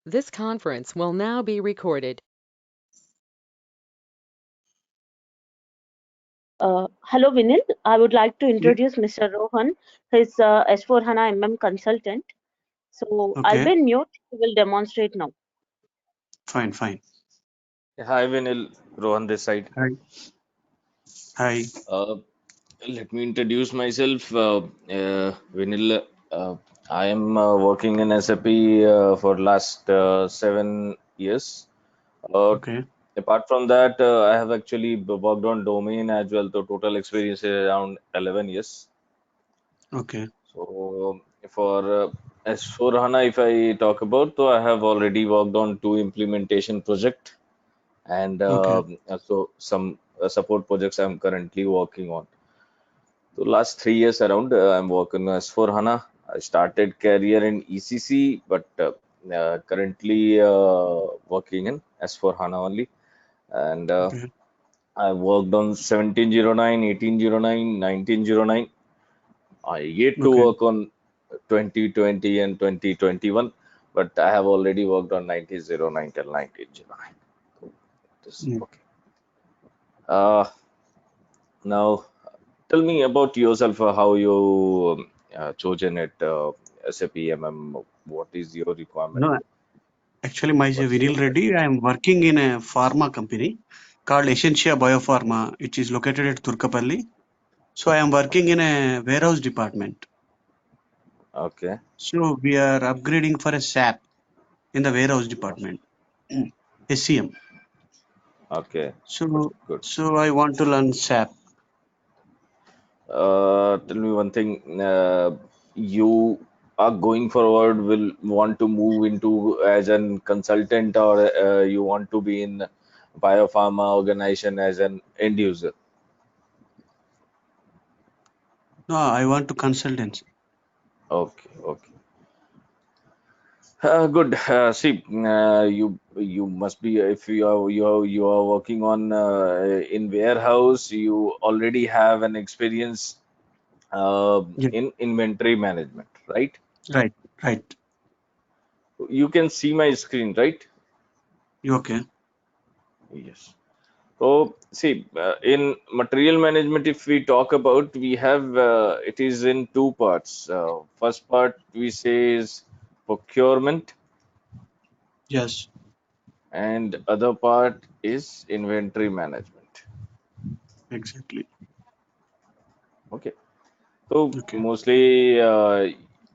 This conference will now be recorded. Hello, Vinil. I would like to Yeah, introduce Mr. Rohan. He's S4 Hana consultant. So I'll okay, be mute. He will demonstrate now. fine. Hi, Vinil. Rohan this side. Hi, hi. Uh, Let me introduce myself. Vinil, I am working in SAP for last 7 years. Uh, Okay, Apart from that, I have actually worked on domain as well. The total experience is around 11 years. okay, So for S4 HANA, if I talk about, so I have already worked on two implementation project and okay, also some support projects I'm currently working on. So last 3 years around, I'm working as for HANA. I started career in ECC, but currently working in S4 HANA only. And okay, I worked on 1709, 1809, 1909. I yet to okay. work on 2020 and 2021, but I have already worked on 1909 till 1909. So it is Mm. okay. Uh, Now, tell me about yourself, how you chosen it, SAP MM. What is your requirement? No, actually, my name is What's your Vinil Reddy. I am working in a pharma company called Essentia Biopharma, which is located at Turkapalli. So I am working in a warehouse department. okay? So we are upgrading for a SAP in the warehouse department, SCM. Okay, good, So, good. so I want to learn SAP. Tell me one thing. You are going forward, will want to move into as an consultant, or you want to be in biopharma organization as an end user? No, I want to consultancy. Okay, okay. Good. See, you must be, if you are working on in warehouse, you already have an experience Yeah, in inventory management, right? right, right. You can see my screen, right? You okay? Yes. So see, in material management, if we talk about, we have it is in two parts. First part we say is procurement, Yes, and other part is inventory management. exactly. Okay. So Okay. mostly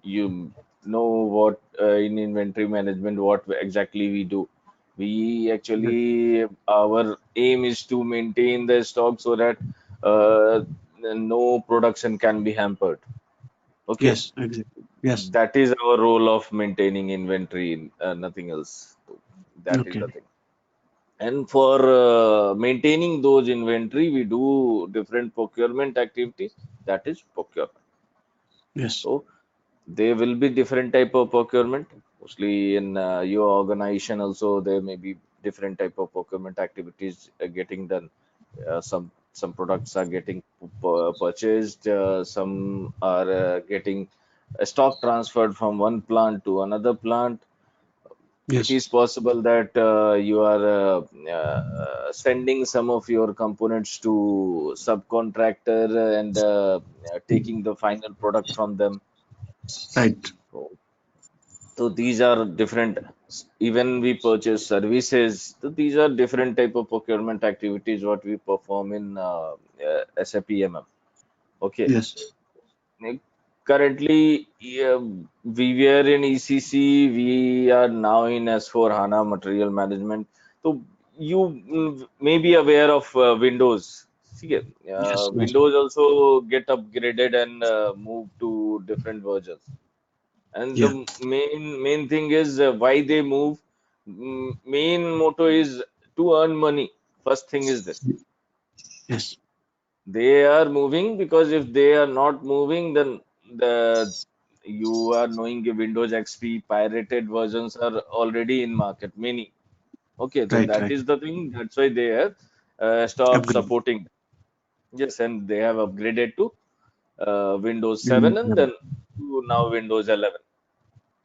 you know what in inventory management what exactly we do. We Yes, actually our aim is to maintain the stock so that uh, no production can be hampered. Okay, yes, exactly. Yes. that is our role of maintaining inventory, nothing else. So that is Okay. the thing. And for maintaining those inventory, we do different procurement activities. That is procurement. Yes. So there will be different type of procurement. Mostly in your organization also there may be different type of procurement activities getting done. Some products are getting purchased. Some are getting stock transferred from one plant to another plant. It Yes. is possible that you are sending some of your components to subcontractor and taking the final product from them. Right. So, so these are different. Even we purchase services. So these are different type of procurement activities what we perform in SAP MM. Okay. Yes. Like, currently, yeah, we were in ECC. We are now in S4 HANA Material Management. So you may be aware of Windows. See, Yes. Yes. Windows also get upgraded and move to different versions. And Yeah. the main thing is why they move. Main motto is to earn money. First thing is this. Yes. They are moving because if they are not moving, then the you are knowing the Windows XP pirated versions are already in market. Many. Okay, so Right. that Right. is the thing. That's why they have stopped Upgrade. supporting. Yes, and they have upgraded to Windows Windows 7 and 11. then to now Windows 11.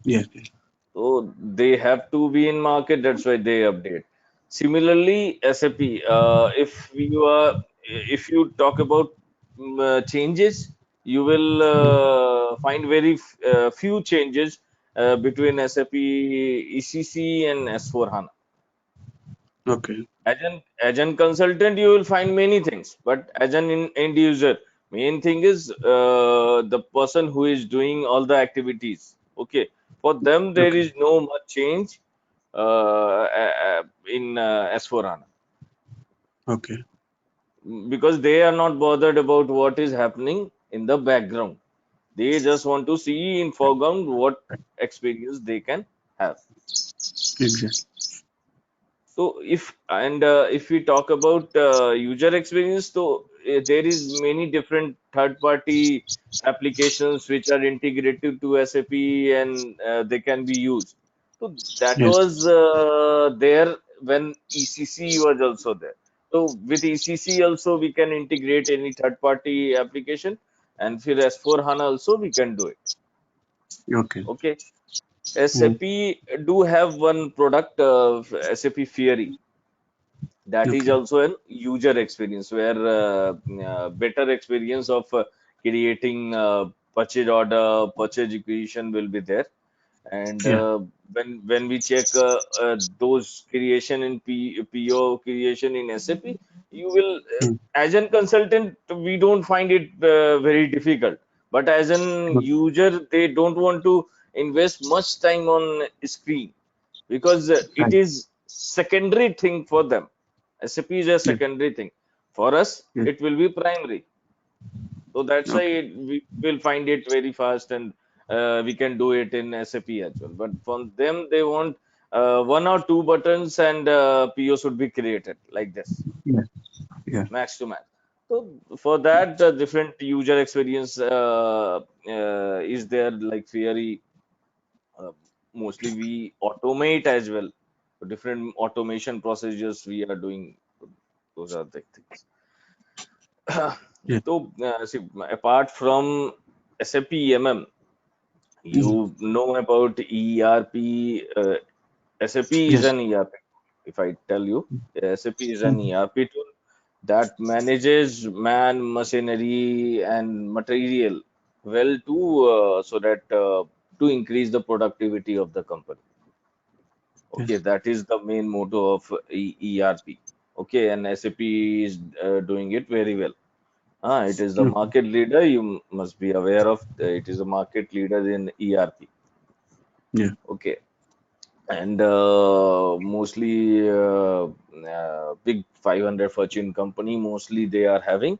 Yes. Yes. So they have to be in market. That's why they update. Similarly, SAP. If you talk about changes, you will find few changes between SAP ECC and S4 HANA. Okay. As an consultant, you will find many things, but as an end user, main thing is the person who is doing all the activities. Okay, for them there Okay. is no much change in S4 HANA, Okay. because they are not bothered about what is happening in the background. They just want to see in Right. foreground what Right. experience they can have. Exactly. So if we talk about user experience, so there is many different third-party applications which are integrated to SAP, and they can be used. So that Yes. was there when ECC was also there. So with ECC also we can integrate any third-party application, and for S4 HANA also we can do it. Okay. Okay. Mm. SAP do have one product, SAP Fiori, that is Okay. also an user experience where better experience of creating purchase order, purchase acquisition will be there. And Yeah. when we check those creation in PO creation in SAP, you will Mm. as an consultant we don't find it very difficult, but as an Good. user they don't want to invest much time on screen, because it Right. is secondary thing for them. SAP is a Yes. secondary thing. For us, Yes. it will be primary. So that's why Okay. we will find it very fast, and we can do it in SAP as well. But for them, they want one or two buttons, and PO should be created like this, Yeah. Yeah. max to max. So for that, different user experience is there, like Fiori. Uh, Mostly we automate as well. Different automation procedures we are doing. Those are the things. Yeah. So, see, apart from SAP MM, Mm. you know about ERP. SAP is Yes. an ERP. If I tell you, SAP is an Mm. ERP tool that manages man, machinery, and material well to so that to increase the productivity of the company. Okay, Yes. that is the main motto of ERP. Okay, and SAP is doing it very well. It is the Okay. market leader. You must be aware of. It is a market leader in ERP. Yeah. Okay, and mostly big 500 Fortune company. Mostly they are having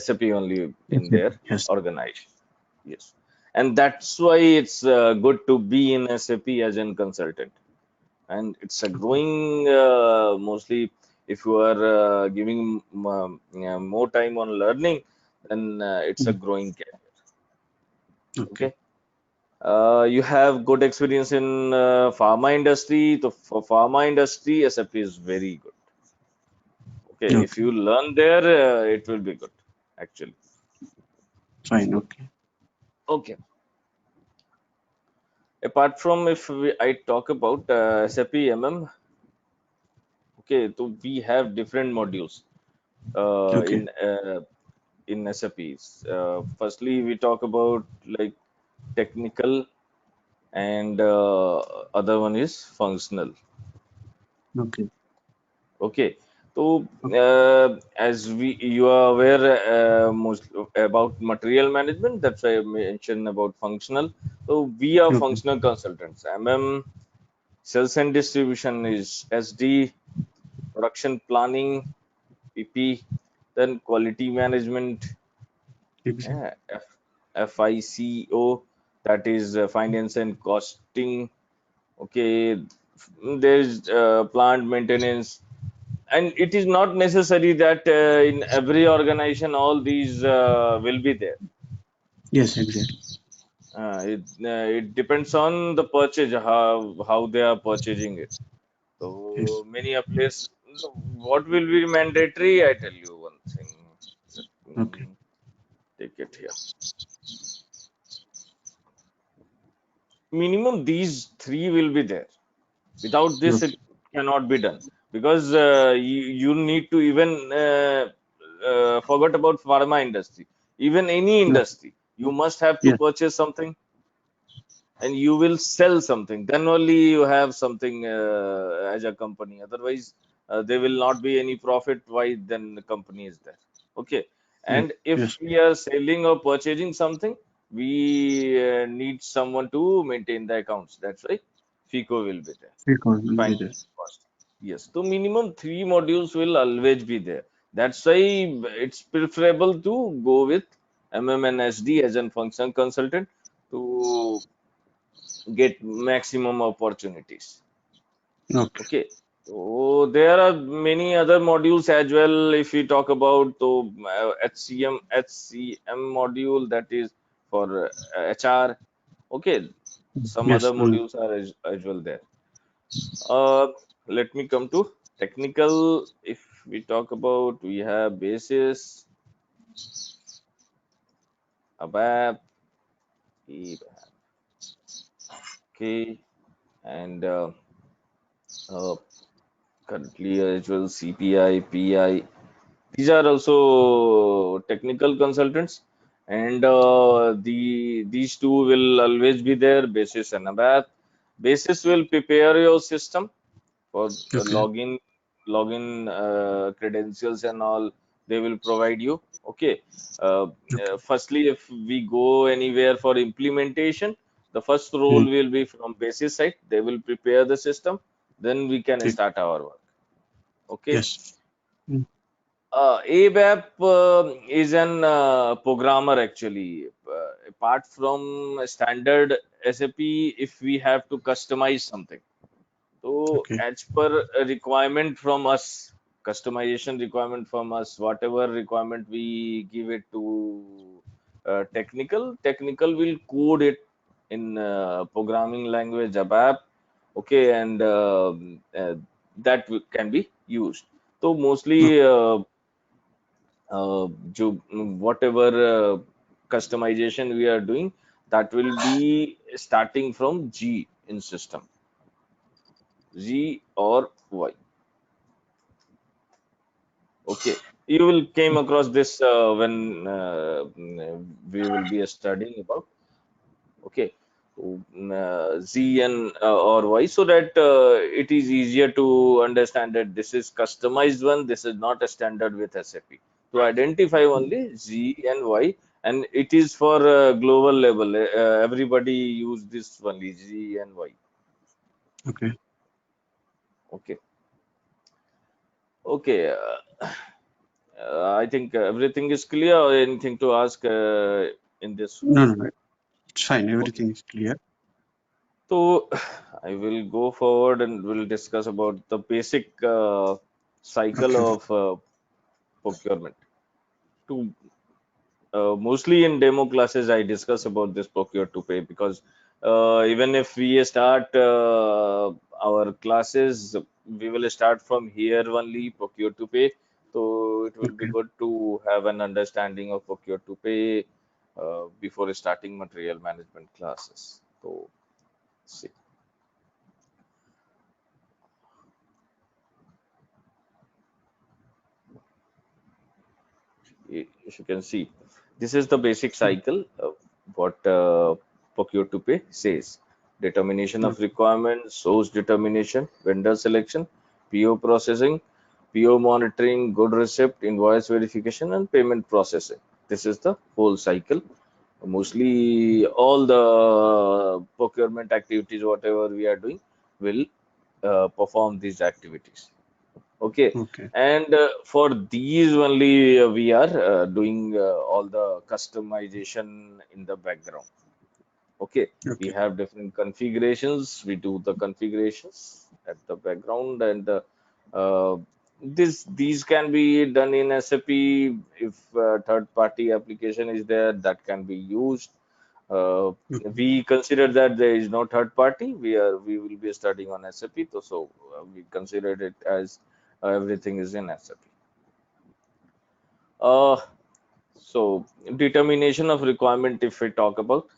SAP only in SAP. their Yes. organization. Yes, and that's why it's good to be in SAP as a consultant, and it's a Okay. growing mostly if you are giving yeah, more time on learning, then it's a Mm. growing career. Okay. Okay, you have good experience in pharma industry. So for pharma industry, SAP is very good. Okay, if Okay. you learn there, it will be good actually. Fine. Okay. Okay, apart from if I talk about SAP MM, okay, so we have different modules Okay. in SAPs. Firstly, we talk about like technical, and other one is functional. Okay. Okay, so Okay. as you are aware most about material management, that's why I mentioned about functional. So we are Okay. functional consultants. MM, sales and distribution is SD, production planning, PP, then quality management, Exactly. FICO, that is finance and costing. Okay, there's plant maintenance, and it is not necessary that in every organization all these will be there. Yes. Exactly. It depends on the purchase, how they are purchasing it. Yes. So many a place, what will be mandatory? I tell you one thing. Let Okay. me take it here. minimum these three will be there. Without this, it Okay. cannot be done, because you need to even forget about pharma industry, even any No. industry. You must have to Yes. purchase something and you will sell something. Then only you have something as a company. Otherwise, there will not be any profit. Why then the company is there? Okay. Yes. And if Yes. we are selling or purchasing something, we need someone to maintain the accounts. That's why FICO will be there. Because will be Finance there. cost. Yes. So minimum three modules will always be there. That's why it's preferable to go with MMNSD as a function consultant to get maximum opportunities. Okay. Okay. So there are many other modules as well. If we talk about the HCM module, that is for HR. Okay. Some other Yes. modules are as well there. Uh, Let me come to technical. If we talk about, we have basis, ABAP, okay, and uh, currently as well CPI, PI. These are also technical consultants, and these two will always be there. Basis and ABAP. Basis will prepare your system for Okay. login credentials and all. They will provide you. Okay. uh, Okay. Firstly, if we go anywhere for implementation, the first role Mm. will be from basis side. They will prepare the system, then we can Okay. start our work. Okay. Yes. Mm. ABAP is an programmer actually. Apart from standard SAP, if we have to customize something, so Okay. as per a requirement from us, customization requirement from us, whatever requirement we give it to technical will code it in programming language ABAP. Okay, and that can be used. So Okay. mostly, whatever customization we are doing, that will be starting from G in system, Z or Y. Okay, you will came across this when we will be studying about. Okay, Z and or Y, so that it is easier to understand that this is customized one. This is not a standard with SAP. To identify only Z and Y, and it is for global level. Everybody use this only Z and Y. Okay. Okay, okay. I think everything is clear. Or anything to ask in this? No, no, no. It's fine. Okay. Everything is clear. So I will go forward and we'll discuss about the basic cycle Okay. of procurement. To Mostly in demo classes, I discuss about this procure to pay, because even if we start our classes, we will start from here only, procure to pay. So it will be Okay. good to have an understanding of procure to pay before starting material management classes. So see, if you can see, this is the basic cycle of what procure to pay says. Determination of Okay. requirements, source determination, vendor selection, PO processing, PO monitoring, good receipt, invoice verification, and payment processing. This is the whole cycle. Mostly all the procurement activities, whatever we are doing, will perform these activities. Okay, Okay. and for these only we are doing all the customization in the background. Okay, we Okay. have different configurations. We do the configurations at the background, and uh, these can be done in SAP. If third-party application is there, that can be used. Uh, Okay. we consider that there is no third party. We will be studying on SAP, so we considered it as everything is in SAP. Uh, so determination of requirement, if we talk about.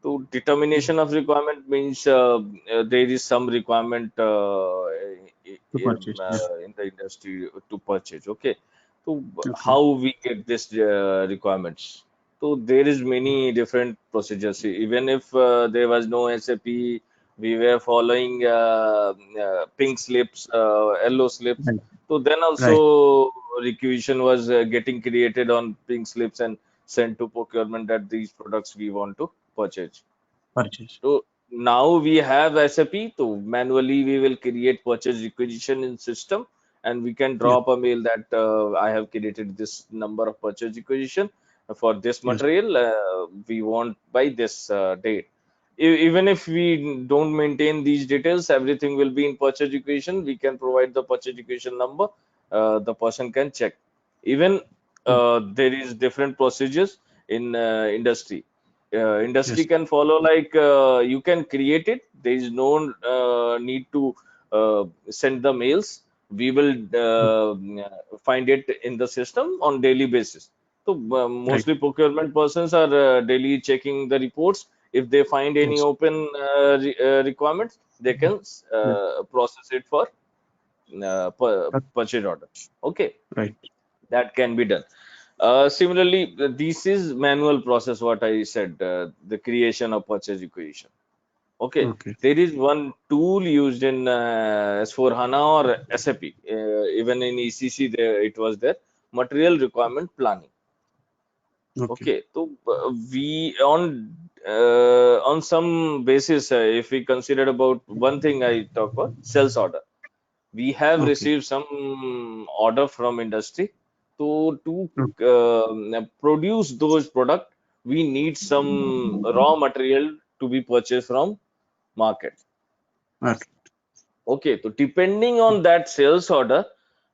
So determination of requirement means there is some requirement To purchase. Yeah. in the industry to purchase. Okay, so Okay. how we get this requirements? So there is many different procedures. Even if there was no SAP, we were following pink slips, yellow slips. Right. So then Right. also requisition was getting created on pink slips and sent to procurement that these products we want to purchase. Purchase. So now we have SAP, so manually we will create purchase requisition in system, and we can Yeah. drop a mail that I have created this number of purchase requisition for this Yes. material. We want by this date. Even if we don't maintain these details, everything will be in purchase requisition. We can provide the purchase requisition number. The person can check. Even Mm. there is different procedures in industry. Industry Yes. can follow like you can create it. There is no need to send the mails. We will Mm. find it in the system on daily basis. So Right. mostly procurement persons are daily checking the reports. If they find any Yes. open requirements, they can Yeah. process it for That- purchase order. Okay, Right. that can be done. Similarly, this is manual process, what I said, the creation of purchase requisition. Okay, Okay. there is one tool used in S4 HANA or SAP, even in ECC, there it was there, material requirement planning. Okay. Okay, so we on some basis, if we consider about one thing I talk about sales order, we have Okay. received some order from industry to Okay. produce those product. We need some raw material to be purchased from market. Okay. Okay, so depending on that sales order,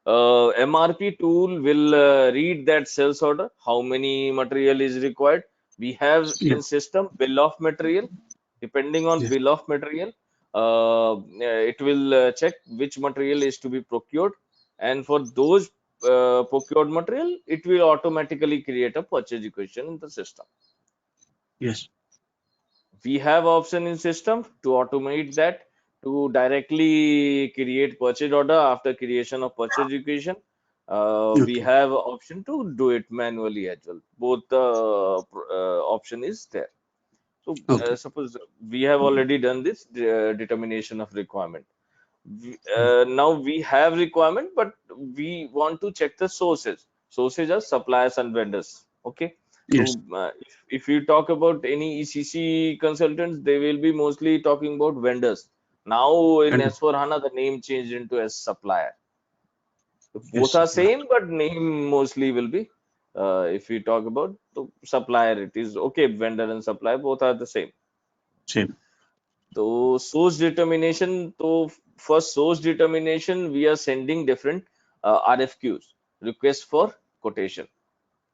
MRP tool will read that sales order, how many material is required. We have Yeah. in system bill of material. Depending on Yes. bill of material, it will check which material is to be procured, and for those procured material, it will automatically create a purchase equation in the system. Yes. We have option in system to automate that, to directly create purchase order after creation of purchase equation. We Okay. have option to do it manually as well. Both the option is there. So Okay. suppose we have already done this determination of requirement. Mm. Now we have requirement, but we want to check the sources. Sources are suppliers and vendors. Okay. Yes. So if you talk about any ECC consultants, they will be mostly talking about vendors. Now in And S4 HANA, the name changed into as supplier. So yes, both are supply. same, but name mostly will be. If we talk about the supplier, it is okay. Vendor and supplier both are the same. Same. So source determination. So for source determination, we are sending different RFQs, request for quotation.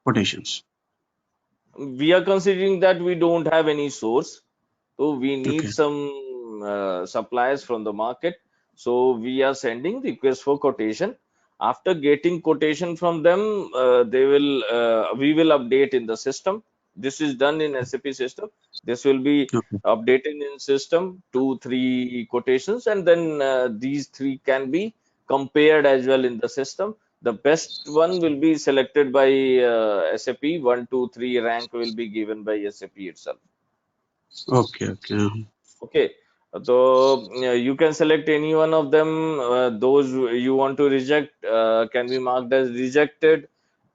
Quotations. We are considering that we don't have any source, so we need Okay. some suppliers from the market. So we are sending request for quotation. After getting quotation from them, we will update in the system. This is done in SAP system. This will be Okay. updated in system, two, three quotations, and then these three can be compared as well in the system. The best one will be selected by SAP. One, two, three rank will be given by SAP itself. Okay. Okay. Okay, so you can select any one of them. Those you want to reject can be marked as rejected.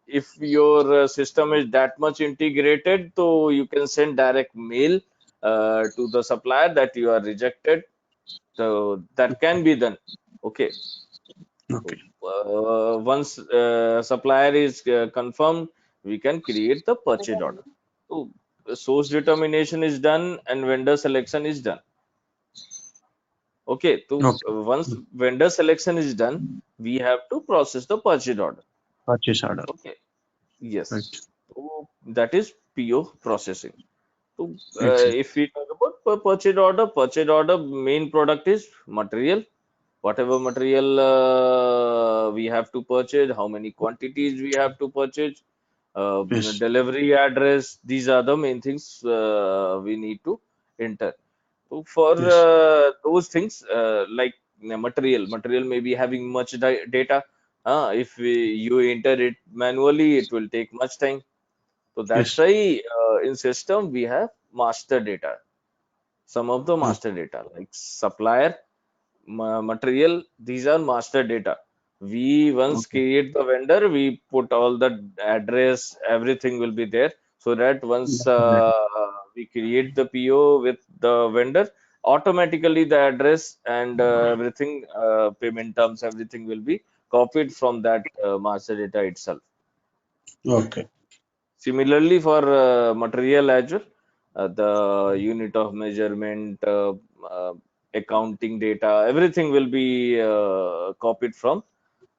If your system is that much integrated, so you can send direct mail to the supplier that you are rejected. So that can be done. Okay. So Okay. once supplier is confirmed, we can create the purchase order. So source determination is done and vendor selection is done. Okay, so Okay. once Mm. vendor selection is done, we have to process the purchase order. Purchase order. Okay, yes. Right. So that is PO processing. So Excellent. if we talk about purchase order main product is material. Whatever material we have to purchase, how many quantities we have to purchase, Yes. delivery address. These are the main things we need to enter. So for Yes. those things like material may be having much data. You enter it manually, it will take much time. So that's Yes. why in system we have master data. Some of the Okay. master data like supplier, material, these are master data. We once Okay. create the vendor, we put all the address, everything will be there. So that once Definitely. we create the PO with the vendor, automatically the address and everything, payment terms, everything will be copied from that master data itself. Okay. Similarly, for material as well, the unit of measurement, uh, accounting data, everything will be copied from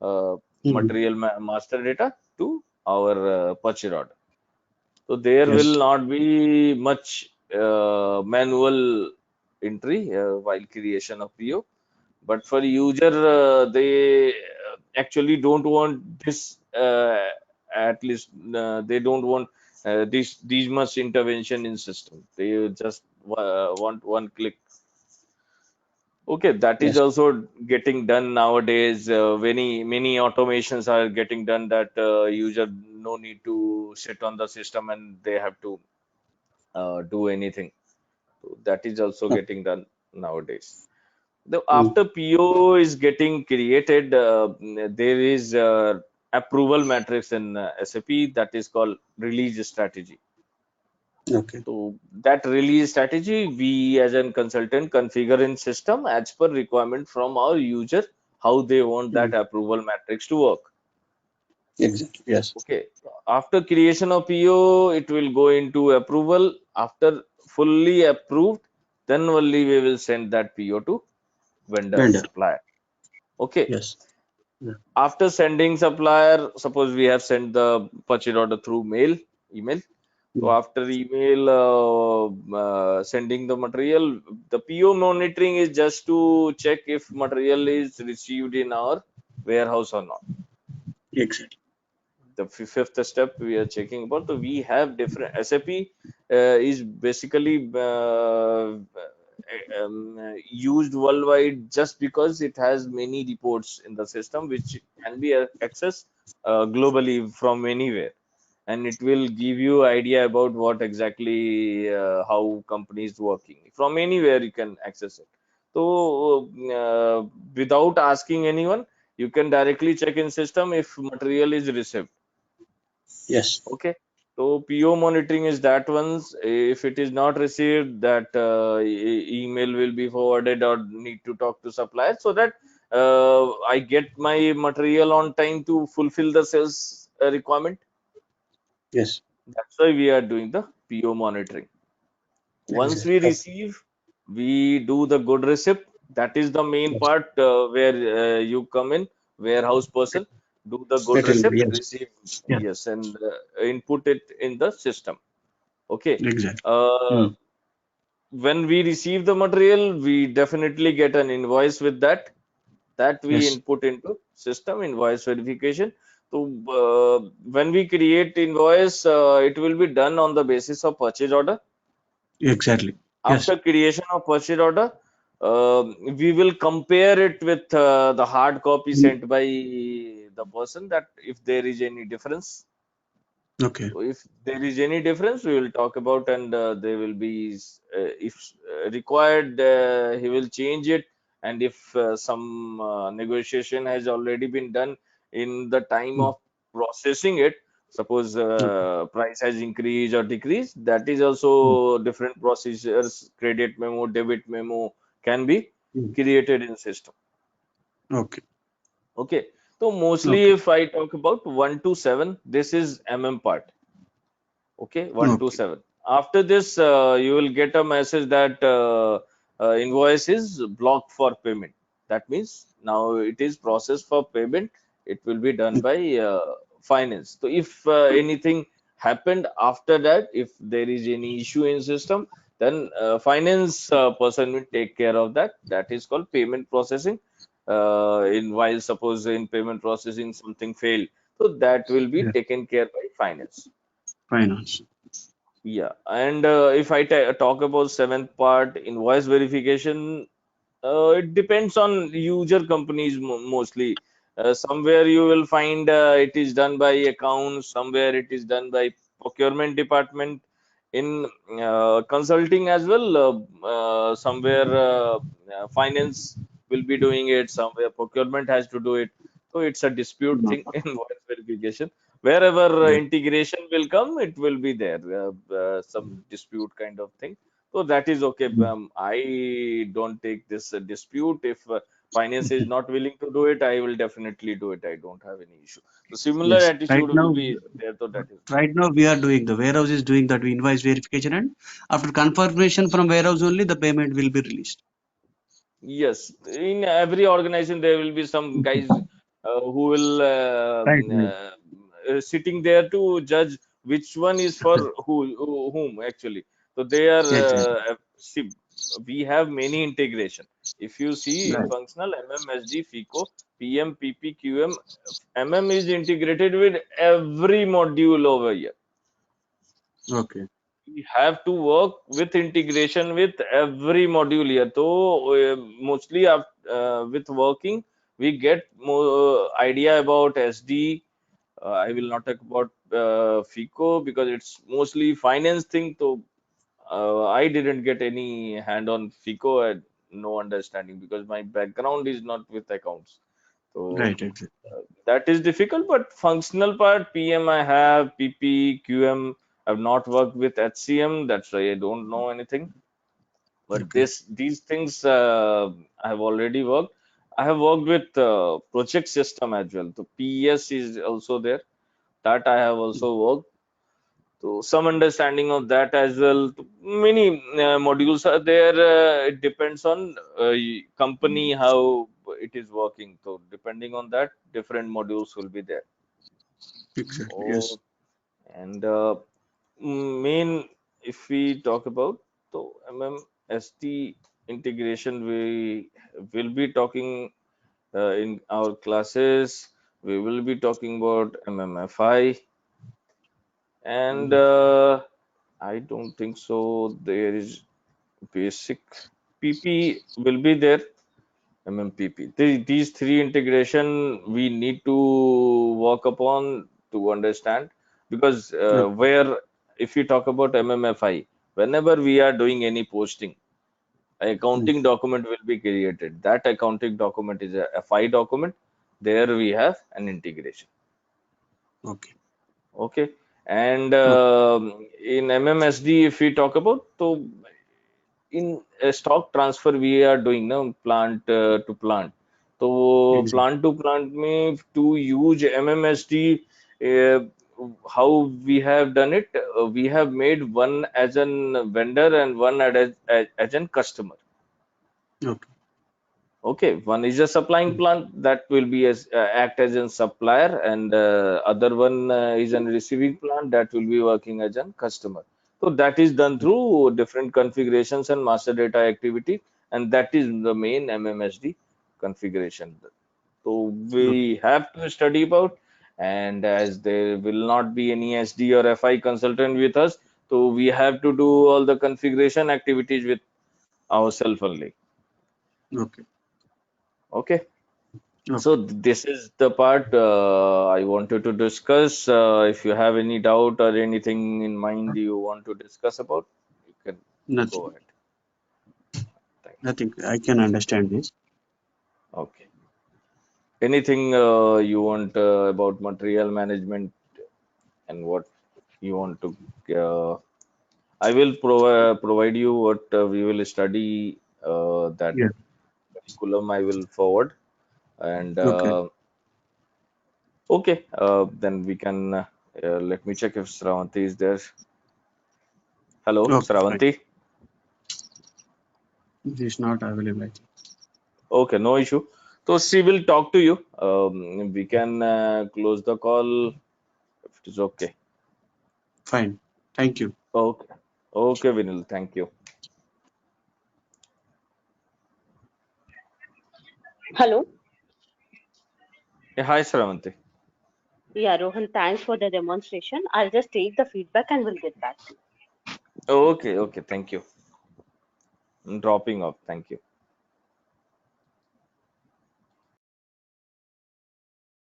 Mhm. material master data to our purchase order. So there will Yes. not be much manual entry while creation of PO. But for user, they actually don't want this. At least they don't want these much intervention in system. They just want one click. Okay, that is Yes. also getting done nowadays. Many automations are getting done that user no need to sit on the system and they have to do anything. So that is also Okay. getting done nowadays. Mm. After PO is getting created, there is approval matrix in SAP that is called release strategy. Okay. So that release strategy, we as a consultant configure in system as per requirement from our user, how they want that Mm. approval matrix to work. Exactly. Yes. Okay. After creation of PO, it will go into approval. After fully approved, then only we will send that PO to vendor Vendor. supplier. Okay. Yes. Yeah. After sending supplier, suppose we have sent the purchase order through email. So Mm. after email sending the material, the PO monitoring is just to check if material is received in our warehouse or not. Exactly. The fifth step we are checking about. So we have different SAP is basically used worldwide just because it has many reports in the system which can be accessed globally from anywhere, and it will give you idea about what exactly how companies working from anywhere you can access it. So without asking anyone, you can directly check in system if material is received. Yes. Okay. So PO monitoring is that once if it is not received, that email will be forwarded or need to talk to supplier so that I get my material on time to fulfill the sales requirement. Yes. That's why we are doing the PO monitoring. Once Exactly. we Okay. receive, we do the good receipt. That is the main Yes. part where you come in, warehouse person, do the good Settlement. receipt, Yes. receive, Yes. yes, and input it in the system. Okay. Exactly. Uh, Mm. when we receive the material, we definitely get an invoice with that. That we Yes. input into system invoice verification. So when we create invoice, it will be done on the basis of purchase order. Exactly. Yes. After creation of purchase order, we will compare it with the hard copy Mm. sent by the person that if there is any difference. Okay. So if there is any difference, we will talk about, and there will be, if required, he will change it. And if some negotiation has already been done in the time Mm. of processing it, suppose Okay. price has increased or decreased, that is Mm. also different procedures. Credit memo, debit memo can be Mm. created in system. Okay. Okay. So mostly Okay. if I talk about 1 to 7, this is part. Okay, one to Okay. seven. After this, you will get a message that invoice is blocked for payment. That means now it is processed for payment. It will be done Mm. by finance. So if anything happened after that, if there is any issue in system, then finance person will take care of that. That is called payment processing. In while suppose in payment processing something failed, so that will be Yeah. taken care by finance. Finance. Yeah, and if I talk about seventh part, invoice verification, it depends on user companies mostly. Somewhere you will find it is done by accounts, somewhere it is done by procurement department. In consulting as well, somewhere finance will be doing it, somewhere procurement has to do it. So it's a dispute thing Mhm. invoice verification. Wherever Right. integration will come, it will be there, some dispute kind of thing. So that is okay. Mhm. I don't take this dispute. If finance is not willing to do it, I will definitely do it. I don't have any issue. So similar Yes. attitude will be there. So that is Right now we are doing, the warehouse is doing that invoice verification, and after confirmation from warehouse only the payment will be released. yes. In every organization, there will be some guys who will Right. Right. sitting there to judge which one is for whom actually. So they are Exactly. see, we have many integration. If you see in Right. functional MMSD, FICO, PM, PP, QM, MM is integrated with every module over here. Okay. We have to work with integration with every module here. So mostly with working, we get more idea about SD. I will not talk about FICO because it's mostly finance thing. So I didn't get any hand on FICO. I had no understanding because my background is not with accounts. So Right. Exactly. that is difficult, but functional part, PM I have, PP, QM, I've not worked with HCM, that's why I don't know anything. But Okay. these things I have already worked. I have worked with project system as well. So PES is also there. That I have also worked. So some understanding of that as well. Many modules are there. It depends on company how it is working. So depending on that, different modules will be there. Exactly. Yes. Oh, and main if we talk about so MMSD integration, we will be talking in our classes. We will be talking about MMFI, and I don't think so. There is basic PP will be there. MMPP. These three integration we need to work upon to understand because Okay. where if you talk about MMFI, whenever we are doing any posting, a Mm. accounting document will be created. That accounting document is a FI document. There we have an integration. Okay. Okay. And Okay. in MMSD, if we talk about, so in a stock transfer we are doing now plant to plant. So Exactly. plant to plant means to use MMSD. Uh, how we have done it? We have made one as an vendor and one as an customer. Okay. Okay, one is a supplying Mm. plant that will be as act as a supplier, and other one is a receiving plant that will be working as a customer. So that is done through different configurations and master data activity, and that is the main MMSD configuration. So Okay. we have to study about, and as there will not be any SD or FI consultant with us, so we have to do all the configuration activities with ourselves only. Okay. Okay. So Okay. this is the part I wanted to discuss. If you have any doubt or anything in mind you want to discuss about, you can go Nothing. ahead. Thank you. Nothing. I can understand this. Okay. Anything you want about material management and what you want to? I will provide you what we will study. That Yeah. curriculum I will forward. And Okay. okay, then we can. Let me check if Sravanti is there. Hello, Okay. Fine. Sravanti. It is not available, I think. Okay, no issue. So she will talk to you. We can close the call if it is okay. Fine. Thank you. Okay. Okay, Vinil. Thank you. Hello. Yeah, hi, Sravanti. Yeah, Rohan, thanks for the demonstration. I'll just take the feedback and we'll get back to you. Okay, okay. Thank you. Dropping off. Thank you.